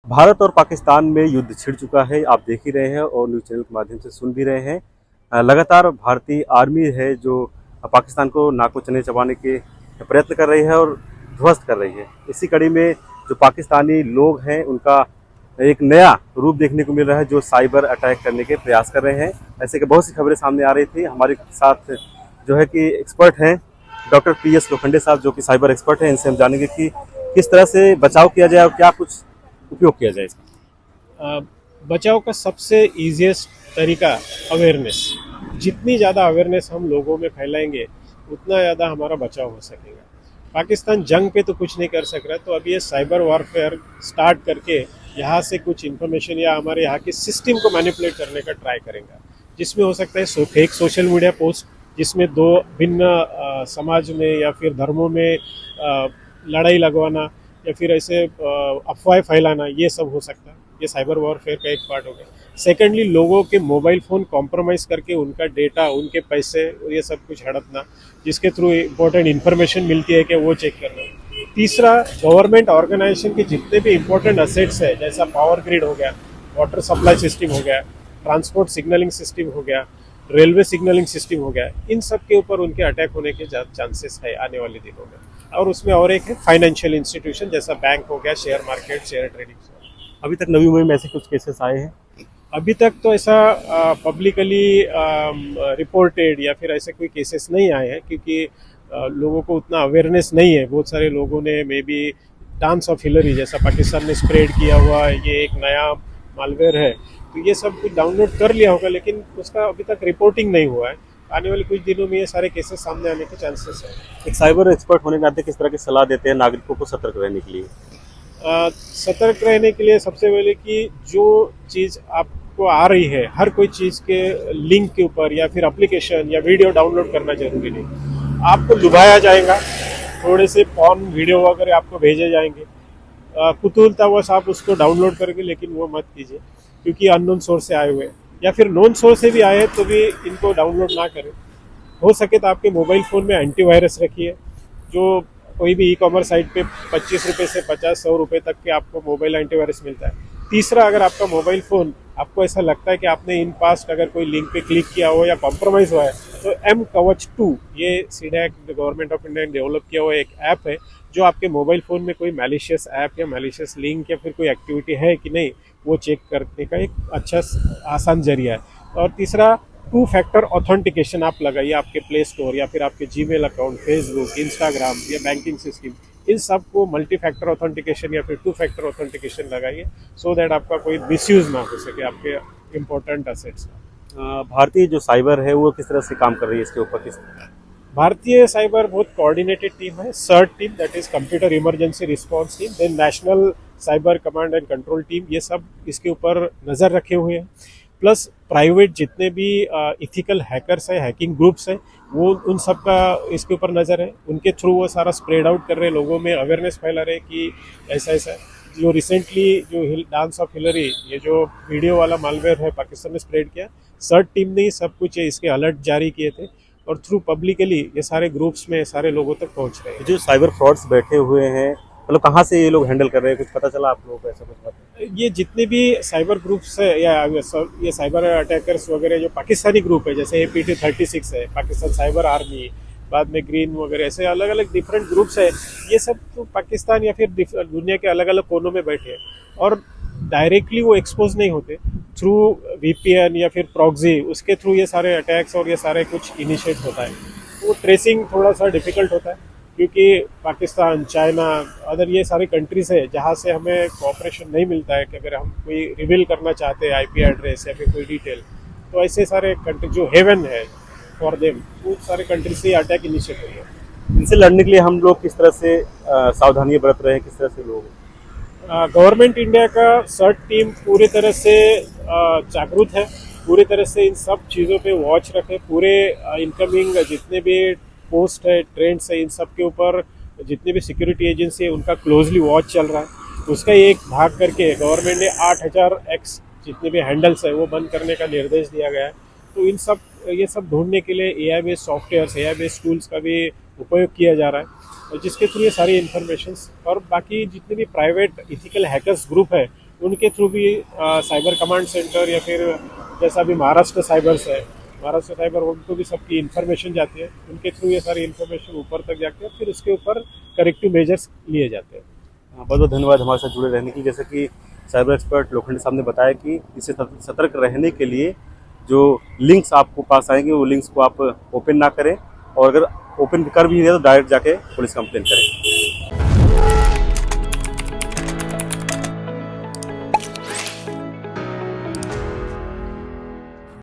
भारत और पाकिस्तान में युद्ध छिड़ चुका है। आप देख ही रहे हैं और न्यूज़ चैनल के माध्यम से सुन भी रहे हैं। लगातार भारतीय आर्मी है जो पाकिस्तान को नाको चने चबाने के प्रयत्न कर रही है और ध्वस्त कर रही है। इसी कड़ी में जो पाकिस्तानी लोग हैं उनका एक नया रूप देखने को मिल रहा है, जो साइबर अटैक करने के प्रयास कर रहे हैं। ऐसे कि बहुत सी खबरें सामने आ रही थी। हमारे साथ जो है कि एक्सपर्ट हैं डॉक्टर PS लोखंडे साहब, जो कि साइबर एक्सपर्ट हैं। इनसे हम जानेंगे कि किस तरह से बचाव किया जाए और क्या कुछ उपयोग किया जाए इसका। अ, बचाव का सबसे इजीएस्ट तरीका अवेयरनेस। जितनी ज़्यादा अवेयरनेस हम लोगों में फैलाएंगे उतना ज़्यादा हमारा बचाव हो सकेगा। पाकिस्तान जंग पे तो कुछ नहीं कर सक रहा, तो अभी ये साइबर वॉरफेयर स्टार्ट करके यहाँ से कुछ इन्फॉर्मेशन या हमारे यहाँ के सिस्टम को मैनिपुलेट करने का ट्राई करेंगे, जिसमें हो सकता है फेक सोशल मीडिया पोस्ट, जिसमें दो भिन्न समाज में या फिर धर्मों में लड़ाई लगवाना या फिर ऐसे अफवाहें फैलाना, ये सब हो सकता है। ये साइबर वॉरफेयर का एक पार्ट हो गया। सेकेंडली, लोगों के मोबाइल फ़ोन कॉम्प्रोमाइज़ करके उनका डेटा, उनके पैसे, ये सब कुछ हड़पना, जिसके थ्रू इंपॉर्टेंट इन्फॉर्मेशन मिलती है कि वो चेक करना। तीसरा, गवर्नमेंट ऑर्गेनाइजेशन के जितने भी इंपॉर्टेंट असेट्स है, जैसा पावर ग्रिड हो गया, वाटर सप्लाई सिस्टम हो गया, ट्रांसपोर्ट सिग्नलिंग सिस्टम हो गया, रेलवे सिग्नलिंग सिस्टम हो गया, इन सब के ऊपर उनके अटैक होने के चांसेस है आने वाले दिनों में। और उसमें और एक है फाइनेंशियल इंस्टीट्यूशन, जैसा बैंक हो गया, शेयर मार्केट, शेयर ट्रेडिंग। अभी तक नवी मुंबई में ऐसे कुछ केसेस आए हैं? अभी तक तो ऐसा पब्लिकली रिपोर्टेड या फिर ऐसे कोई केसेस नहीं आए हैं, क्योंकि लोगों को उतना अवेयरनेस नहीं है। बहुत सारे लोगों ने may be dance of Hillary जैसा पाकिस्तान ने स्प्रेड किया हुआ ये एक नया मालवेयर है, तो ये सब कुछ डाउनलोड कर लिया होगा, लेकिन उसका अभी तक रिपोर्टिंग नहीं हुआ है। आने वाले कुछ दिनों में ये सारे केसेस सामने आने के चांसेस है। एक साइबर एक्सपर्ट होने के नाते किस तरह की सलाह देते हैं नागरिकों को सतर्क रहने के लिए? सतर्क रहने के लिए सबसे पहले कि जो चीज़ आपको आ रही है, हर कोई चीज़ के लिंक के ऊपर या फिर एप्लीकेशन या वीडियो डाउनलोड करना जरूरी नहीं। आपको लुभाया जाएगा, थोड़े से पॉर्न वीडियो वगैरह आपको भेजे जाएंगे, कुतूहलतावश आप उसको डाउनलोड करके, लेकिन वो मत कीजिए, क्योंकि अननोन सोर्स से आए हुए हैं या फिर नोन सोर्स से भी आए हैं, तो भी इनको डाउनलोड ना करें। हो सके तो आपके मोबाइल फ़ोन में एंटीवायरस रखिए। जो कोई भी ई-कॉमर्स साइट पे 25 रुपये से 50-100 रुपये तक के आपको मोबाइल एंटीवायरस मिलता है। तीसरा, अगर आपका मोबाइल फ़ोन आपको ऐसा लगता है कि आपने इन पास्ट अगर कोई लिंक पे क्लिक किया हो या कॉम्प्रोमाइज़ हुआ है, तो mKavach 2, ये सीडैक गवर्नमेंट ऑफ इंडिया ने डेवलप किया हुआ एक ऐप है, जो आपके मोबाइल फ़ोन में कोई मैलिशियस ऐप या मैलिशियस लिंक या फिर कोई एक्टिविटी है कि नहीं, वो चेक करने का एक अच्छा आसान जरिया है। और तीसरा, 2 फैक्टर ऑथेंटिकेशन आप लगाइए आपके प्ले स्टोर या फिर आपके जीमेल अकाउंट, फेसबुक, इंस्टाग्राम या बैंकिंग सिस्टम, इन सब को मल्टी फैक्टर ऑथेंटिकेशन या फिर 2 फैक्टर ऑथेंटिकेशन लगाइए, सो दैट आपका कोई मिसयूज ना हो सके आपके इंपॉर्टेंट असेट्स का। भारतीय जो साइबर है वो किस तरह से काम कर रही है, इसके ऊपर किस भारतीय साइबर बहुत कोऑर्डिनेटेड टीम है। CERT team, that is computer emergency response team, then national cyber command and control team, ये सब इसके ऊपर नज़र रखे हुए हैं। प्लस प्राइवेट जितने भी इथिकल हैकर्स हैं, हैकिंग ग्रुप्स हैं, वो उन सब का इसके ऊपर नज़र है। उनके थ्रू वो सारा स्प्रेड आउट कर रहे हैं, लोगों में अवेयरनेस फैला रहे हैं कि ऐसा ऐसा है। जो रिसेंटली जो डांस ऑफ हिलरी, ये जो वीडियो वाला मालवेयर है, पाकिस्तान ने स्प्रेड किया, सर्ट टीम ने ही सब कुछ इसके अलर्ट जारी किए थे, और थ्रू पब्लिकली ये सारे ग्रुप्स में सारे लोगों तक पहुंच रहे हैं। जो साइबर फ्रॉड्स बैठे हुए हैं, मतलब कहाँ से ये लोग हैंडल कर रहे हैं, कुछ पता चला आप लोगों को? ऐसा कुछ पता? ये जितने भी साइबर ग्रुप्स है या ये साइबर अटैकर्स वगैरह जो पाकिस्तानी ग्रुप है, जैसे APT36 है, पाकिस्तान साइबर आर्मी, बाद में ग्रीन वगैरह, ऐसे अलग अलग डिफरेंट ग्रुप्स है। ये सब तो पाकिस्तान या फिर दुनिया के अलग अलग कोनों में बैठे हैं, और डायरेक्टली वो एक्सपोज नहीं होते। थ्रू VPN या फिर प्रॉक्सी, उसके थ्रू ये सारे अटैक्स और ये सारे कुछ इनिशिएट होता है। वो ट्रेसिंग थोड़ा सा डिफिकल्ट होता है, क्योंकि पाकिस्तान, चाइना, अदर ये सारी कंट्रीज है जहाँ से हमें कोऑपरेशन नहीं मिलता है कि अगर हम कोई रिवील करना चाहते हैं IP एड्रेस या फिर कोई डिटेल, तो ऐसे सारे कंट्री जो हेवन है फॉर देम, वो सारे कंट्री से अटैक इनिशिएट हुई है। इनसे लड़ने के लिए हम लोग किस तरह से सावधानी बरत रहे हैं, किस तरह से लोग? गवर्नमेंट इंडिया का सर्ट टीम पूरी तरह से जागरूक है, पूरी तरह से इन सब चीज़ों पे वॉच रखे। पूरे इनकमिंग जितने भी पोस्ट है, ट्रेंड्स है, इन सब के ऊपर जितने भी सिक्योरिटी एजेंसी है उनका क्लोजली वॉच चल रहा है। उसका एक भाग करके गवर्नमेंट ने 8000X जितने भी हैंडल्स है वो बंद करने का निर्देश दिया गया है। तो इन सब ये सब ढूंढने के लिए AI based software, AI based tools का भी उपयोग किया जा रहा है, और जिसके थ्रू ये सारी इन्फॉर्मेशन और बाकी जितने भी प्राइवेट इथिकल हैकर्स ग्रुप है उनके थ्रू भी साइबर कमांड सेंटर या फिर जैसा भी महाराष्ट्र साइबर्स है, महाराष्ट्र साइबर, उनको भी सबकी इन्फॉर्मेशन जाती है, उनके थ्रू ये सारी इन्फॉर्मेशन ऊपर तक जाके फिर उसके ऊपर करेक्टिव मेजर्स लिए जाते हैं। बहुत बहुत धन्यवाद हमारे साथ जुड़े रहने की। जैसे कि साइबर एक्सपर्ट लोखंडे साहब ने बताया कि इससे सतर्क रहने के लिए जो लिंक्स आपको पास आएंगे वो लिंक्स को आप ओपन ना करें, और अगर ओपन कर भी है तो डायरेक्ट जाके पुलिस कंप्लेन करें।